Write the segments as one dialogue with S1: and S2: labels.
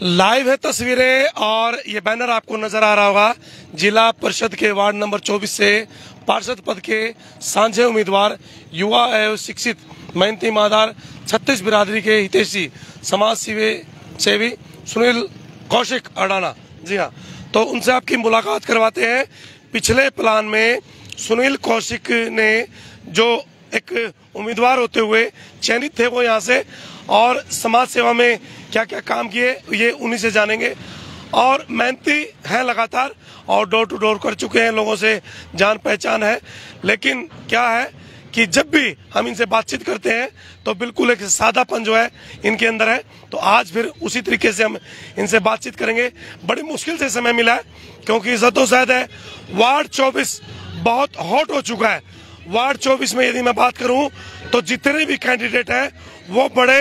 S1: Live है तस्वीरें और ये बैनर आपको नजर आ रहा होगा। जिला परिषद के वार्ड नंबर 24 से पार्षद पद के सांझे उम्मीदवार युवा एवं शिक्षित मेहनती ईमानदार छत्तीस बिरादरी के हितैषी समाज सेवी सुनील कौशिक अडाना। जी हाँ, तो उनसे आपकी मुलाकात करवाते हैं। पिछले प्लान में सुनील कौशिक ने जो एक उम्मीदवार होते हुए चयनित थे वो यहाँ से, और समाज सेवा में क्या क्या काम किए ये उन्हीं से जानेंगे। और मेहनती हैं लगातार और डोर टू डोर कर चुके हैं, लोगों से जान पहचान है। लेकिन क्या है कि जब भी हम इनसे बातचीत करते हैं तो बिल्कुल एक सादापन जो है इनके अंदर है। तो आज फिर उसी तरीके से हम इनसे बातचीत करेंगे। बड़ी मुश्किल से समय मिला है क्योंकि जद्दोजहद है। वार्ड 24 बहुत हॉट हो चुका है। वार्ड 24 में यदि मैं बात करूं तो जितने भी कैंडिडेट हैं वो बड़े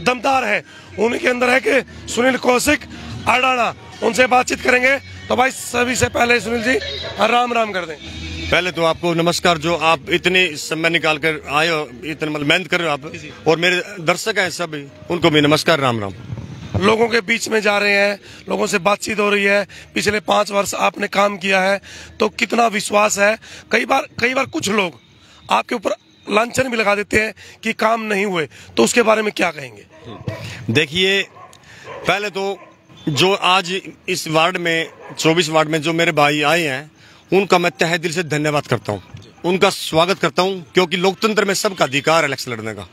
S1: दमदार हैं। उन्हीं के अंदर है कि सुनील कौशिक अडाना, उनसे बातचीत करेंगे। तो भाई सभी से पहले सुनील जी राम राम कर दें।
S2: पहले तो आपको नमस्कार, जो आप इतने समय निकाल कर आए हो, इतने मतलब मेहनत कर रहे हो आप, और मेरे दर्शक हैं सब, उनको भी नमस्कार, राम राम।
S1: लोगों के बीच में जा रहे हैं, लोगों से बातचीत हो रही है। पिछले 5 वर्ष आपने काम किया है तो कितना विश्वास है। कई बार कुछ लोग आपके ऊपर लांछन भी लगा देते हैं कि काम नहीं हुए, तो उसके बारे में क्या कहेंगे?
S2: देखिए, पहले तो जो आज इस वार्ड में 24 वार्ड में जो मेरे भाई आए हैं उनका मैं तहे दिल से धन्यवाद करता हूं, उनका स्वागत करता हूं, क्योंकि लोकतंत्र में सबका अधिकार है इलेक्शन लड़ने का।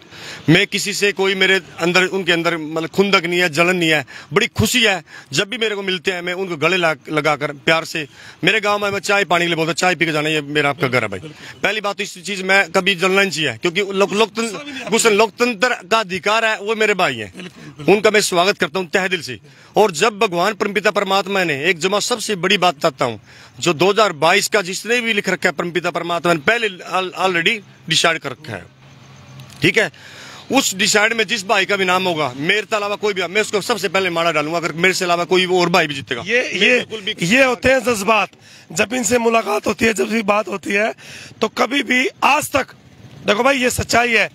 S2: मैं किसी से कोई मेरे अंदर उनके अंदर मतलब खुंदक नहीं है, जलन नहीं है। बड़ी खुशी है जब भी मेरे को मिलते हैं, मैं उनको गले लगाकर प्यार से। मेरे गांव में मैं चाय पानी के लिए बोलता, चाय पी के जाना, ये मेरा आपका घर है भाई। पहली बात तो इस चीज में कभी जलना नहीं चाहिए, क्योंकि लोकतंत्र का अधिकार है, वो मेरे भाई हैं, उनका मैं स्वागत करता हूँ तहे दिल से। और जब भगवान परमपिता परमात्मा ने एक जमा सबसे बड़ी बात बताता हूँ, जो 2022 का जिसने भी लिख रखा है परमपिता परमात्मा ने पहले ऑलरेडी डिसाइड कर रखा है, ठीक है। उस डिसाइड में जिस भाई का भी नाम होगा, मेरे अलावा कोई भी, मैं उसको सबसे पहले माला डालूंगा अगर मेरे से अलावा कोई और भाई भी जीतेगा।
S1: ये होते हैं जज्बात। जब इनसे मुलाकात होती है, जब भी बात होती है, तो कभी भी आज तक देखो भाई ये सच्चाई है,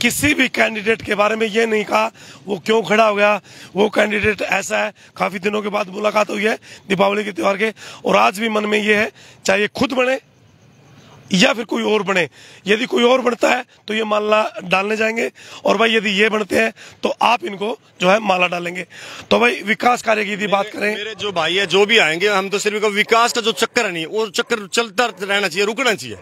S1: किसी भी कैंडिडेट के बारे में ये नहीं कहा वो क्यों खड़ा हो गया, वो कैंडिडेट ऐसा है। काफी दिनों के बाद मुलाकात हुई है दीपावली के त्योहार के, और आज भी मन में ये है चाहे ये खुद बने या फिर कोई और बने। यदि कोई और बनता है तो ये माला डालने जाएंगे, और भाई यदि ये बनते हैं तो आप इनको जो है माला डालेंगे। तो भाई विकास कार्य की यदि बात करें,
S2: मेरे जो भाई है जो भी आएंगे, हम तो सिर्फ विकास का जो चक्कर है नहीं, वो चक्कर चलता रहना चाहिए, रुकना चाहिए।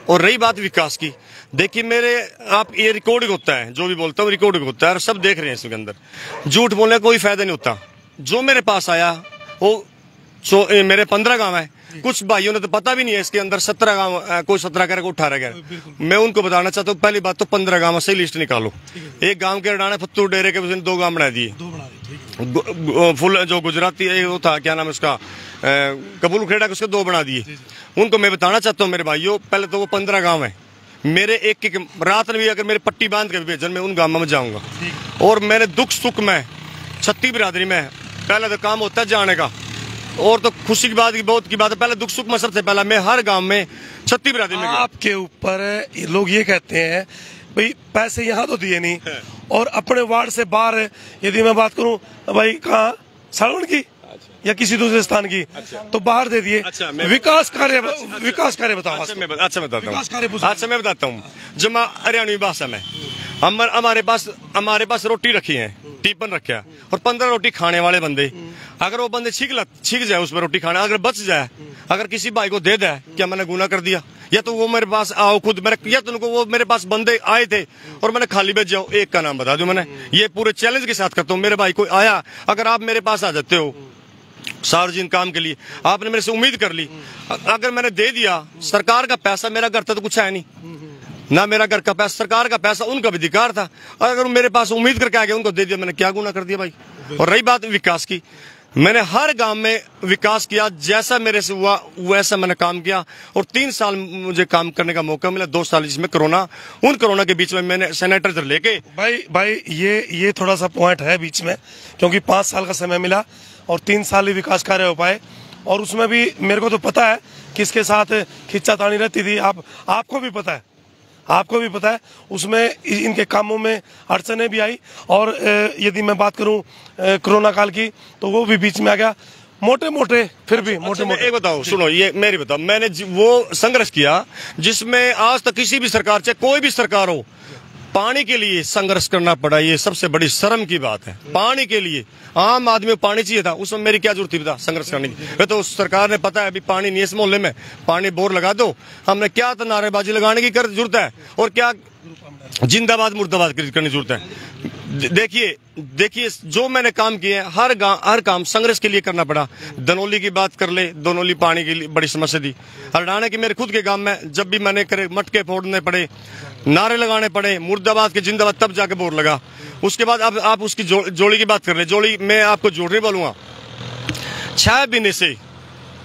S2: और रही बात विकास की, देखिए मेरे आप ये रिकॉर्डिंग होता है, जो भी बोलता हूँ रिकॉर्डिंग होता है, और सब देख रहे हैं इसके अंदर। झूठ बोलने का कोई फायदा नहीं होता। जो मेरे पास आया वो मेरे 15 गांव है, कुछ भाइयों ने तो पता भी नहीं है इसके अंदर 17 गांव, कोई 17 कह रहा, 18 कह रहा। मैं उनको बताना चाहता हूँ, पहली बात तो 15 गांव से लिस्ट निकालो। एक गांव के अडाना फत्तू डेरे के उसने 2 गांव बना दिए, फुल जो गुजराती है वो था, क्या नाम है उसका, कबूल खेड़ा, उसके 2 बना दिए। उनको मैं बताना चाहता हूँ मेरे भाइयों, पहले तो वो 15 गांव है मेरे, एक रात में भी अगर मेरे पट्टी बांध के भेजन में उन गांव में जाऊंगा। और मेरे दुख सुख में छत्तीस बिरादरी में पहले तो काम होता है जाने का, और तो खुशी की बात बहुत की बात है, पहले दुख सुख में सबसे पहला मैं हर गांव में छत्तीस बिरादरी में।
S1: आपके ऊपर लोग ये कहते हैं भाई पैसे यहाँ तो दिए नहीं, और अपने वार्ड से बाहर यदि मैं बात करूं भाई कहाँ सालवन की या किसी दूसरे स्थान की, तो बाहर दे दिए। विकास कार्य बताओ।
S2: अच्छा मैं बताता हूँ। जमा हरियाणवी भाषा में हमारे पास रोटी रखी है, टिफिन रखा, और 15 रोटी खाने वाले बंदे, अगर वो बंदे छीक जाए उसमें रोटी खाना, अगर बच जाए, अगर किसी भाई को दे दे, क्या मैंने गुनाह कर दिया? या तो वो मेरे पास आओ खुद, या तो उनको वो मेरे पास बंदे आए थे और मैंने खाली भेज जाओ, एक का नाम बता दो। मैंने ये पूरे चैलेंज के साथ करता हूँ, मेरे भाई कोई आया, अगर आप मेरे पास आ जाते हो सार्वजनिक काम के लिए, आपने मेरे से उम्मीद कर ली, अगर मैंने दे दिया, सरकार का पैसा, मेरा घर तो कुछ है नहीं ना, मेरा घर का पैसा, सरकार का पैसा, उनका भी अधिकार था, अगर मेरे पास उम्मीद करके आ गया, उनको दे दिया, मैंने क्या गुनाह कर दिया भाई? और रही बात विकास की, मैंने हर गांव में विकास किया, जैसा मेरे से हुआ वैसा मैंने काम किया, और 3 साल मुझे काम करने का मौका मिला, 2 साल जिसमें कोरोना, उन कोरोना के बीच में मैंने सैनिटाइजर लेके।
S1: भाई ये थोड़ा सा पॉइंट है बीच में, क्योंकि 5 साल का समय मिला और 3 साल ही विकास कार्य हो पाए, और उसमें भी मेरे को तो पता है किसके साथ खिंचातानी रहती थी, आपको भी पता है, आपको भी पता है उसमें इनके कामों में अड़चने भी आई, और यदि मैं बात करूं कोरोना काल की तो वो भी बीच में आ गया। मोटे मोटे फिर भी मोटे मोटे
S2: एक बताओ, सुनो, ये मेरी बताओ, मैंने वो संघर्ष किया जिसमें आज तक किसी भी सरकार, चाहे कोई भी सरकार हो, पानी के लिए संघर्ष करना पड़ा। ये सबसे बड़ी शर्म की बात है। पानी के लिए आम आदमी को पानी चाहिए था, उसमें मेरी क्या जरूरत थी बता संघर्ष करने की? तो उस सरकार ने पता है अभी पानी नहीं है इस मोहल्ले में, पानी बोर लगा दो। हमने क्या तो नारेबाजी लगाने की जरूरत है, और क्या जिंदाबाद मुर्दाबाद करने की जरूरत है? देखिए जो मैंने काम किए हैं, हर काम संघर्ष के लिए करना पड़ा। दनौली की बात कर ले, दनौली पानी के लिए बड़ी समस्या थी। हरडाना की मेरे खुद के गांव में जब भी मैंने करे मटके फोड़ने पड़े, नारे लगाने पड़े, मुर्दाबाद के जिंदाबाद, तब जाके बोर लगा। उसके बाद अब आप उसकी जोड़ी की बात कर ले। जोड़ी मैं आपको जोड़ने बोलूंगा, 6 महीने से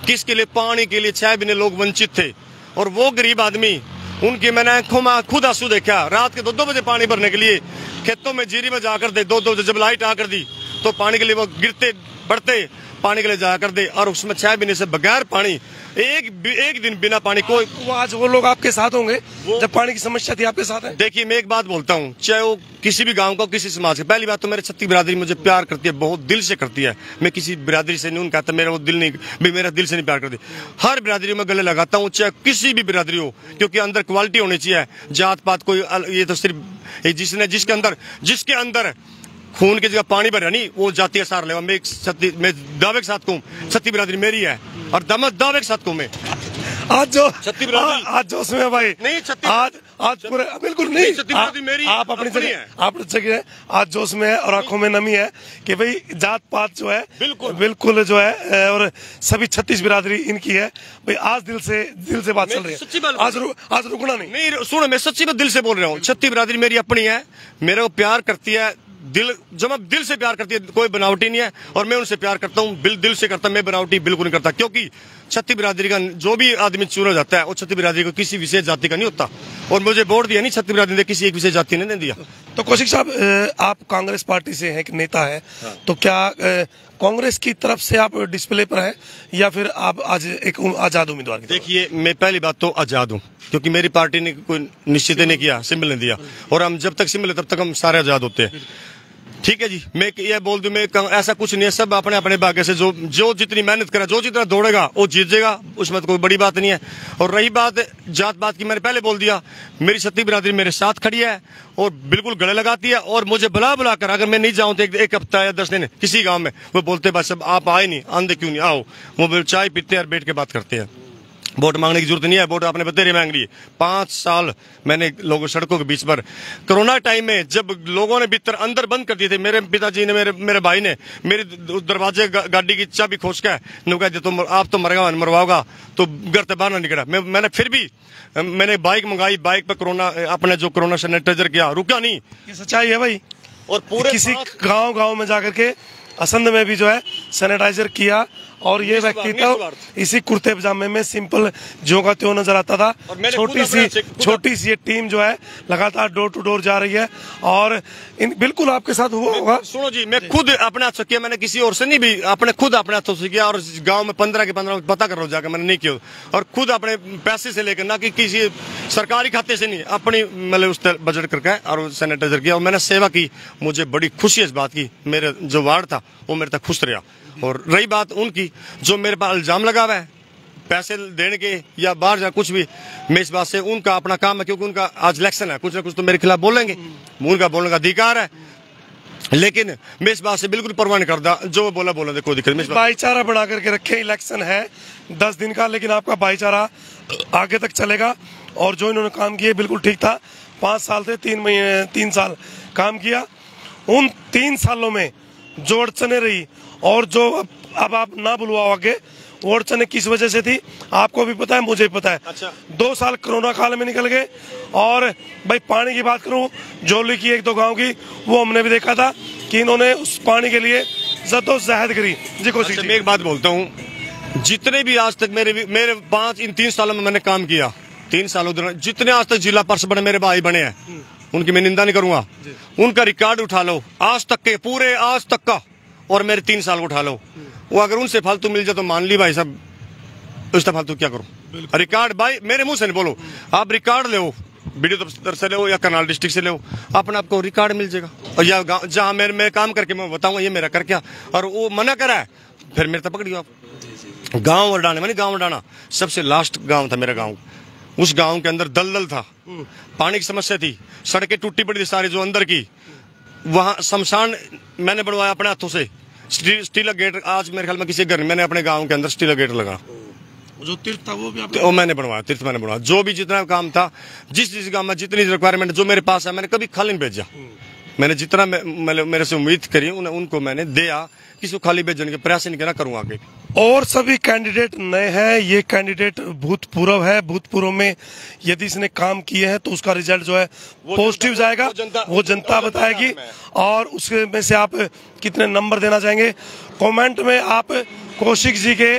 S2: किसके लिए? पानी के लिए 6 महीने लोग वंचित थे, और वो गरीब आदमी, उनकी मैंने आंखों में खुद आंसू देखा। रात के 2-2 बजे पानी भरने के लिए खेतों में जीरी में जाकर दे, 2-2 बजे जब लाइट आकर दी तो पानी के लिए वो गिरते बढ़ते पानी के लिए जाकर दे, और उसमें 6 महीने से बगैर पानी, एक दिन बिना पानी कोई।
S1: वो आज वो लोग आपके साथ होंगे जब पानी की समस्या थी, आपके साथ है।
S2: देखिए मैं एक बात बोलता हूँ, चाहे वो किसी भी गांव का, किसी समाज का, पहली बात तो मेरे छत्ती बिरादरी मुझे प्यार करती है, बहुत दिल से करती है। मैं किसी बिरादरी से नहीं कहता मेरा वो दिल नहीं, भी मेरा दिल से नहीं प्यार करती। हर बिरादरी में गले लगाता हूँ, चाहे किसी भी बिरादरी हो, क्योंकि अंदर क्वालिटी होनी चाहिए। जात पात कोई, ये तो सिर्फ जिसके अंदर खून की जगह पानी भरा नहीं, वो जातीय सार लेगा। मैं दावे के साथ कहूँ, छत्ती बिरादरी मेरी है, और दावे के साथ कहूँ मैं
S1: आज जो
S2: छत्ती बिरादरी
S1: आज जो उसमें भाई
S2: नहीं,
S1: आज पूरे बिल्कुल नहीं,
S2: छत्ती बिरादरी मेरी,
S1: आप अपनी जगह आज जो उसमें है, और आंखों में नमी है कि भाई जात पात जो है बिल्कुल जो है, और सभी 36 बिरादरी इनकी है भाई। आज दिल से बात चल रही है, आज रुकना नहीं।
S2: सुनो, मैं सच्ची में दिल से बोल रहा हूँ। छत्ती बिरादरी मेरी अपनी है, मेरे को प्यार करती है, जब आप दिल से प्यार करती है, कोई बनावटी नहीं है, और मैं उनसे प्यार करता हूँ, दिल से करता। मैं बनावटी बिल्कुल नहीं करता, क्योंकि छत्ती बिरादरी का जो भी आदमी चुना जाता है, वो छत्ती बिरादरी को किसी विशेष जाति का नहीं होता। और मुझे वोट दिया नहीं छत्ती बिरादरी ने, किसी एक विशेष जाति ने नहीं दिया।
S1: तो कौशिक साहब, आप कांग्रेस पार्टी से हैं, एक नेता है, तो क्या कांग्रेस की तरफ से आप डिस्प्ले पर हैं, या फिर आप आज एक आजाद उम्मीदवार?
S2: देखिए, मैं पहली बात तो आजाद हूँ, क्योंकि मेरी पार्टी ने कोई निश्चित नहीं किया, सिंबल नहीं दिया, और हम जब तक सिंबल है तब तक हम सारे आजाद होते हैं। ठीक है जी, मैं ये बोल दूं, मैं ऐसा कुछ नहीं है, सब अपने अपने भाग्य से जो जितनी मेहनत करा, जो जितना दौड़ेगा वो जीत जाएगा, उसमें तो कोई बड़ी बात नहीं है। और रही बात जात पात की, मैंने पहले बोल दिया, मेरी छत्ती बिरादरी मेरे साथ खड़ी है और बिल्कुल गले लगाती है, और मुझे बुला कर, अगर मैं नहीं जाऊं तो एक हफ्ता या 10 दिन किसी गाँव में, वो बोलते बस अब आप आए नहीं, आंधे क्यों नहीं, आओ। वो चाय पीते हैं और बैठ के बात करते हैं। वोट मांगने की जरूरत नहीं है, वोट आपने बतेरे मांग ली। 5 साल मैंने लोगों सड़कों के बीच पर, कोरोना टाइम में जब लोगों ने भीतर अंदर बंद कर दिए थे, मेरे पिताजी ने, मेरे भाई ने मेरे दरवाजे गाड़ी की चाबी खोज के तुम आप तो मरवाओगा, तो घर से बाहर ना निकला। मैंने फिर भी मैंने बाइक मंगाई, बाइक पर कोरोना, अपने जो कोरोना सैनिटाइजर किया, रुका नहीं।
S1: ये सच्चाई है भाई।
S2: और पूरे
S1: किसी गांव में जाकर के असंध में भी जो है सैनिटाइजर किया, और ये व्यक्ति तो इसी कुर्ते पजामे में सिंपल जो का त्यों नजर आता था। छोटी सी ये टीम जो है लगातार डोर टू डोर जा रही है, और बिल्कुल आपके साथ हुआ होगा।
S2: सुनो जी, मैं खुद अपने हाथ से किया, मैंने किसी और से नहीं, भी अपने खुद अपने हाथों से किया, और गांव में 15 के 15 पता कर लो जाकर, मैंने नहीं किया, और खुद अपने पैसे से लेकर, ना कि किसी सरकारी खाते से नहीं, अपनी मतलब उस बजट करके और सैनिटाइजर किया, और मैंने सेवा की। मुझे बड़ी खुशी है इस बात की, मेरे जो वार्ड था वो मेरे तक खुश रहा। और रही बात उनकी, जो मेरे पास इल्जाम लगा हुआ है पैसे देने के या बाहर जा कुछ भी, मैं इस बात से, उनका अपना काम है, क्योंकि उनका आज इलेक्शन है, कुछ ना कुछ तो मेरे खिलाफ बोलेंगे, उनका बोलने का अधिकार है, लेकिन मैं इस बात से बिल्कुल परवाह नहीं करता। जो बोला दे, कोई दिक्कत नहीं।
S1: भाईचारा बना करके रखे, इलेक्शन है 10 दिन का, लेकिन आपका भाईचारा आगे तक चलेगा। और जो इन्होंने काम किया बिल्कुल ठीक था। 5 साल से 3 साल काम किया, उन 3 सालों में जो अड़चने रही, और जो अब आप ना बुलवाओ आगे, वो अड़चने किस वजह से थी आपको भी पता है, मुझे भी पता है।
S2: अच्छा।
S1: 2 साल कोरोना काल में निकल गए। और भाई पानी की बात करूं, जोली की 1-2 गांव की, वो हमने भी देखा था कि इन्होंने उस पानी के लिए जद्दोजहद करी जी। कोशिश।
S2: मैं एक बात बोलता हूँ, जितने भी आज तक मेरे इन 3 सालों में मैंने काम किया, 3 सालों जितने आज तक जिला पार्षद बने मेरे भाई बने हैं, उनकी मैं निंदा नहीं करूंगा। उनका रिकॉर्ड उठा लो आज तक के, पूरे आज तक का, और मेरे 3 साल उठा लो। वो अगर उनसे फालतू मिल जाए तो मान ली भाई साहब, उसका फालतू क्या करूं। रिकॉर्ड भाई मेरे मुंह से नहीं बोलो, आप रिकॉर्ड लो, वीडियो दफ्तर से लो या करनाल डिस्ट्रिक्ट से लो, अपने आपको रिकॉर्ड मिल जाएगा। और या जहाँ मैं काम करके मैं बताऊंगा ये मेरा कर क्या, और वो मना करा है फिर मेरे तक पकड़ियो आप। गाँव वरडाने मैंने गाँव वरडाना सबसे लास्ट गाँव था मेरा गाँव। उस गाँव के अंदर दलदल था, पानी की समस्या थी, सड़कें टूटी पड़ी थी सारी जो अंदर की। वहाँ शमशान मैंने बनवाया अपने हाथों से, स्टील गेट। आज मेरे ख्याल में किसी घर में मैंने अपने गाँव के अंदर स्टील गेट लगा।
S1: जो तीर्थ था वो भी आपने?
S2: वो मैंने बनवाया, तीर्थ मैंने बनवाया। जो भी जितना काम था, जिस काम में जितनी रिक्वायरमेंट जो मेरे पास है, मैंने कभी खाली नहीं भेजा। मैंने जितना मेरे से उम्मीद करी उनको मैंने दिया, किसी को खाली भेजने के प्रयास नहीं करना करूंगा आगे।
S1: और सभी कैंडिडेट नए हैं, ये कैंडिडेट भूतपूर्व है। भूतपूर्व में यदि इसने काम किए हैं तो उसका रिजल्ट जो है पॉजिटिव जाएगा, वो जनता बताएगी। और उसके में से आप कितने नंबर देना चाहेंगे, कमेंट में आप कौशिक जी के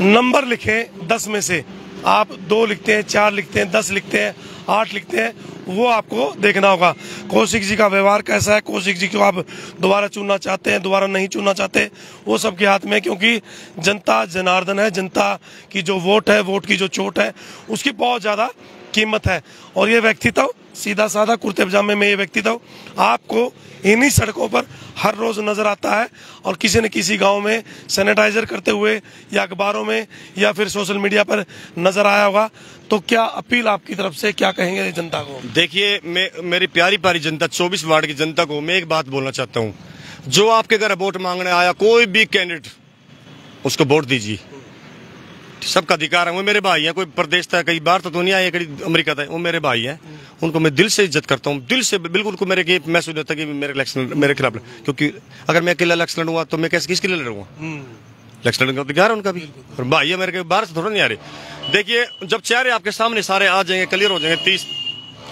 S1: नंबर लिखें। 10 में से आप 2 लिखते हैं, 4 लिखते हैं, 10 लिखते हैं, 8 लिखते हैं, वो आपको देखना होगा। कौशिक जी का व्यवहार कैसा है, कौशिक जी को आप दोबारा चुनना चाहते हैं, दोबारा नहीं चुनना चाहते, वो सबके हाथ में है। क्योंकि जनता जनार्दन है, जनता की जो वोट है, वोट की जो चोट है, उसकी बहुत ज्यादा कीमत है। और ये व्यक्तित्व सीधा साधा कुर्ते पजामे में, ये व्यक्तित्व आपको इन्हीं सड़कों पर हर रोज नजर आता है। और किसी न किसी गांव में सैनिटाइजर करते हुए या अखबारों में या फिर सोशल मीडिया पर नजर आया होगा। तो क्या अपील आपकी तरफ से, क्या कहेंगे जनता को?
S2: देखिए, मेरी प्यारी प्यारी जनता, 24 वार्ड की जनता को मैं एक बात बोलना चाहता हूँ। जो आपके घर वोट मांगने आया कोई भी कैंडिडेट, उसको वोट दीजिए, सबका अधिकार है। वो मेरे भाई हैं, कोई प्रदेश था, कई बार तो नहीं आए, कई अमेरिका था, वो मेरे भाई हैं, उनको मैं दिल से इज्जत करता हूँ, दिल से बिल्कुल। को मेरे महसूस होता कि मेरे इलेक्शन मेरे खिलाफ, क्योंकि अगर मैं अकेला इलेक्शन लड़ूंगा तो मैं कैसे किसके लिए लड़ूंगा? इलेक्शन लड़ूंगा तो अधिकार है उनका भी, और भाई है मेरे के, बाहर से थोड़ा नहीं आ रहे। देखिए, जब चेहरे आपके सामने सारे आ जाएंगे, क्लियर हो जाएंगे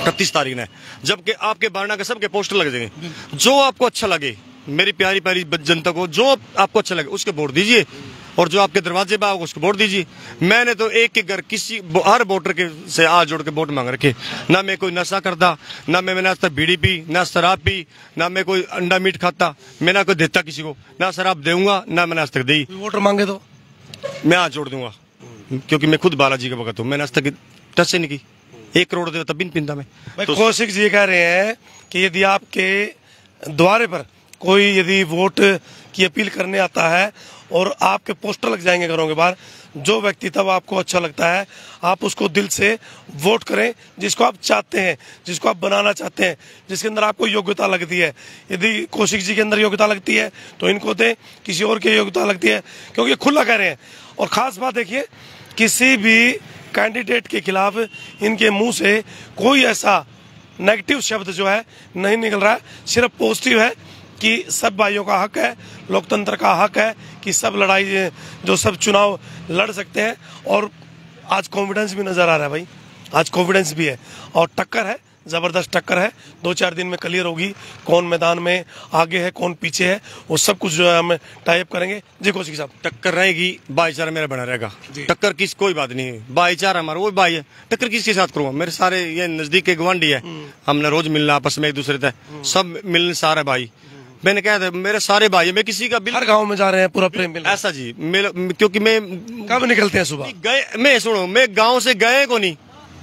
S2: 31 तारीख ने, जबकि आपके बारना के सबके पोस्टर लग जाएंगे। जो आपको अच्छा लगे, मेरी प्यारी प्यारी जनता को जो आपको अच्छा लगे उसके वोट दीजिए, और जो आपके दरवाजे पे आओगे उसको वोट दीजिए। मैंने तो एक एक घर किसी हर वोटर के से हाथ जोड़ के वोट मांग रखे। ना मैं कोई नशा करता, ना मैंने आज तक बीड़ी पी, ना शराब पी, ना मैं कोई अंडा मीट खाता, मैं ना कोई देता किसी को, ना शराब दूंगा, ना मैंने आज तक दी।
S1: वोटर मांगे तो
S2: मैं हाथ जोड़ दूंगा, क्योंकि मैं खुद बालाजी का भगत हूँ। मैंने आज तक टच नहीं की। 1 करोड़ दे तब भी नहीं पीता मैं।
S1: तो कौशिक जी कह रहे हैं कि यदि आपके द्वारे पर कोई यदि वोट की अपील करने आता है और आपके पोस्टर लग जाएंगे घरों के बाहर, जो व्यक्तित्व आपको अच्छा लगता है आप उसको दिल से वोट करें, जिसको आप चाहते हैं, जिसको आप बनाना चाहते हैं, जिसके अंदर आपको योग्यता लगती है। यदि कौशिक जी के अंदर योग्यता लगती है तो इनको दें, किसी और की योग्यता लगती है, क्योंकि खुला कह रहे हैं। और खास बात देखिए, किसी भी कैंडिडेट के खिलाफ इनके मुंह से कोई ऐसा नेगेटिव शब्द जो है नहीं निकल रहा है, सिर्फ पॉजिटिव है कि सब भाइयों का हक है, लोकतंत्र का हक है कि सब लड़ाई जो सब चुनाव लड़ सकते हैं। और आज कॉन्फिडेंस भी नजर आ रहा है भाई, आज कॉन्फिडेंस भी है और टक्कर है, जबरदस्त टक्कर है। 2-4 दिन में क्लियर होगी कौन मैदान में आगे है, कौन पीछे है, वो सब कुछ जो है हम टाइप करेंगे। जी कौशिक साहब,
S2: टक्कर रहेगी, भाईचारा मेरा बना रहेगा। टक्कर किस कोई बात नहीं है, भाईचारा हमारा वो भाई है। टक्कर किसके साथ करूंगा? मेरे सारे ये नजदीक के गवांडी है, हमने रोज मिलना आपस में एक दूसरे से, सब मिलने सारे भाई। मैंने कहा था मेरे सारे भाई, मैं किसी का
S1: हर गांव में जा रहे हैं पूरा प्रेम मिल
S2: ऐसा जी। क्योंकि मैं
S1: कब निकलते हैं सुबह?
S2: मैं सुनो, मैं गांव से गए को नहीं।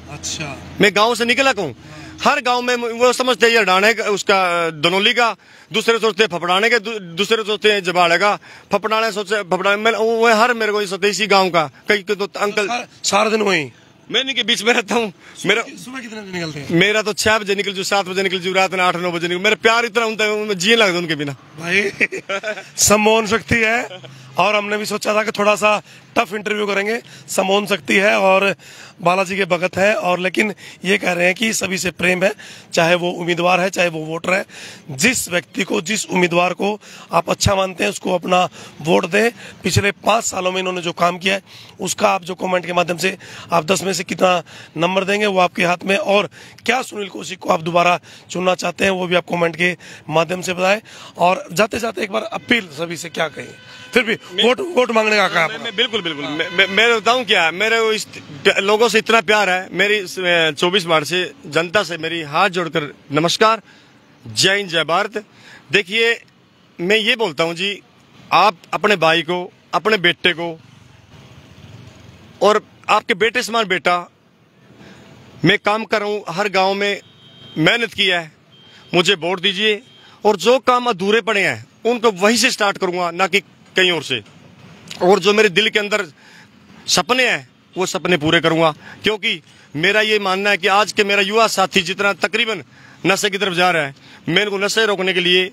S1: अच्छा,
S2: मैं गांव से निकला कहूँ। हर गांव में वो समझते हैं डाणे उसका दनोली का, दूसरे सोचते हैं फपड़ाने के, दूसरे सोचते हैं जबाड़े का, फपड़ाने सोचते फपड़ाने। वो हर मेरे को सोचते इसी गाँव का, कई तो अंकल
S1: सारा दिन वही
S2: मैं इनके बीच में रहता हूँ। मेरा
S1: सुबह कितने बजे निकलते हैं?
S2: मेरा तो 6 बजे निकल जू, 7 बजे निकल जू, रात में 8-9 बजे निकल। मेरा प्यार इतना होता है, जिए लगता उनके बिना
S1: भाई। सम्मोहन शक्ति है, और हमने भी सोचा था कि थोड़ा सा टफ इंटरव्यू करेंगे। सम्मोहन शक्ति है और बालाजी के भगत है, और लेकिन ये कह रहे हैं कि सभी से प्रेम है, चाहे वो उम्मीदवार है चाहे वो वोटर है। जिस व्यक्ति को, जिस उम्मीदवार को आप अच्छा मानते हैं उसको अपना वोट दें। पिछले 5 सालों में इन्होंने जो काम किया है उसका आप जो कमेंट के माध्यम से आप 10 में से कितना नंबर देंगे वो आपके हाथ में। और क्या सुनील कौशिक को आप दोबारा चुनना चाहते हैं वो भी आप कमेंट के माध्यम से बताएं। और जाते जाते एक बार अपील सभी से क्या कहें, फिर भी वोट मांगने का काम।
S2: बिल्कुल बिल्कुल मैं बताऊं क्या, मेरे लोगों से इतना प्यार है। मेरी 24 वार्ड से जनता से मेरी हाथ जोड़कर नमस्कार, जय हिंद, जय भारत। देखिए, मैं ये बोलता हूं जी, आप अपने भाई को, अपने बेटे को, और आपके बेटे समान बेटा मैं काम कर रहा हूँ, हर गांव में मेहनत किया है, मुझे वोट दीजिए और जो काम अधूरे पड़े हैं उनको वहीं से स्टार्ट करूंगा, ना कि कहीं और से। और जो मेरे दिल के अंदर सपने हैं वो सपने पूरे करूंगा, क्योंकि मेरा ये मानना है कि आज के मेरा युवा साथी जितना तकरीबन नशे की तरफ जा रहा है, मैं इनको नशे रोकने के लिए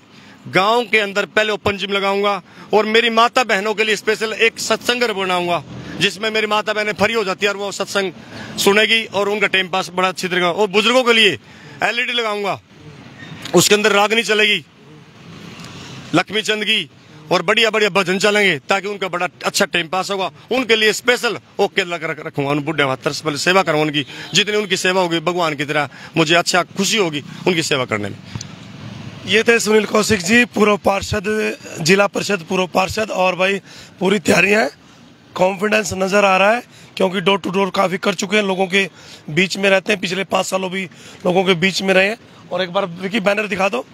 S2: गांव के अंदर पहले ओपन जिम लगाऊंगा और मेरी माता बहनों के लिए स्पेशल एक सत्संग बनाऊंगा, जिसमें मेरी माता बहनें फ्री हो जाती है और वो सत्संग सुनेगी और उनका टाइम पास बड़ा अच्छी तरीके। और बुजुर्गों के लिए LED लगाऊंगा, उसके अंदर रागनी चलेगी, लक्ष्मी चंद की, और बढ़िया बढ़िया भजन चलेंगे, ताकि उनका बड़ा अच्छा टाइम पास होगा। उनके लिए स्पेशल ओके रखूंगा, उन बुढ़े तरस पहले सेवा करूंगा उनकी, जितनी उनकी सेवा होगी भगवान की तरह मुझे अच्छा खुशी होगी उनकी सेवा करने में।
S1: ये थे सुनील कौशिक जी, पूर्व पार्षद, जिला परिषद पूर्व पार्षद। और भाई पूरी तैयारियां हैं, कॉन्फिडेंस नजर आ रहा है, क्योंकि डोर टू डोर काफी कर चुके हैं, लोगों के बीच में रहते हैं, पिछले 5 सालों भी लोगों के बीच में रहे हैं। और एक बार विकी बैनर दिखा दो,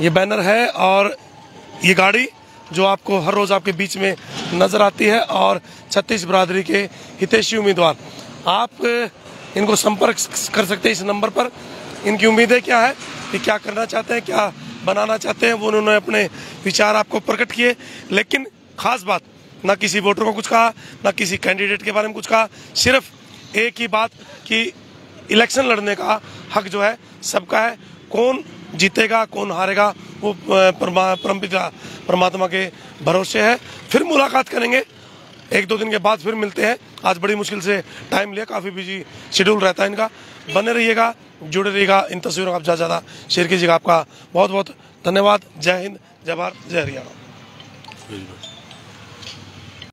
S1: ये बैनर है और ये गाड़ी जो आपको हर रोज आपके बीच में नजर आती है। और 36 बरादरी के हितैषी उम्मीदवार, आप इनको संपर्क कर सकते हैं इस नंबर पर। इनकी उम्मीदें क्या है, कि क्या करना चाहते हैं, क्या बनाना चाहते हैं, वो उन्होंने अपने विचार आपको प्रकट किए। लेकिन खास बात, ना किसी वोटर को कुछ कहा, ना किसी कैंडिडेट के बारे में कुछ कहा, सिर्फ एक ही बात कि इलेक्शन लड़ने का हक जो है सबका है। कौन जीतेगा कौन हारेगा वो परमपिता परमात्मा के भरोसे है। फिर मुलाकात करेंगे, 1-2 दिन के बाद फिर मिलते हैं। आज बड़ी मुश्किल से टाइम लिया, काफ़ी बिजी शेड्यूल रहता है इनका। बने रहिएगा, जुड़े रहिएगा, इन तस्वीरों का आप ज़्यादा शेयर कीजिएगा। आपका बहुत बहुत धन्यवाद। जय हिंद, जय भारत, जय हरियाणा।